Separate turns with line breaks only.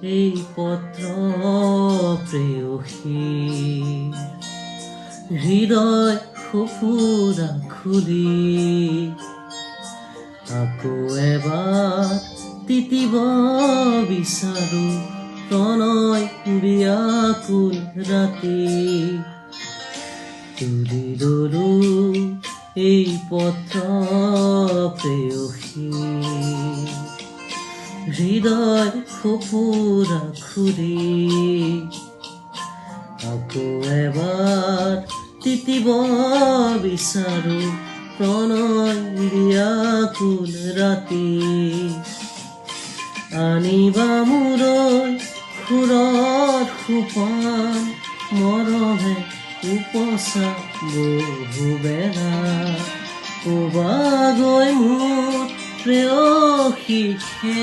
এই পত্ৰ প্ৰেয়সীৰ হৃদয় সফুৰা খুলি আকৌ এবাৰ তিতিব বিচাৰো প্ৰণয় বিয়াকুল ৰাতি তুলি ললো এই পত্ৰ প্ৰেয়সী হৃদয় সফুৰা খুলি আকৌ এবাৰ তিতিব বিচাৰো প্ৰণয় বিয়াকুল ৰাতি আনিবা মোলৈ সুৰত সোপান মৰমে উপচা বহুবেলা ক'বা গৈ মোৰ প্ৰেয়সীকে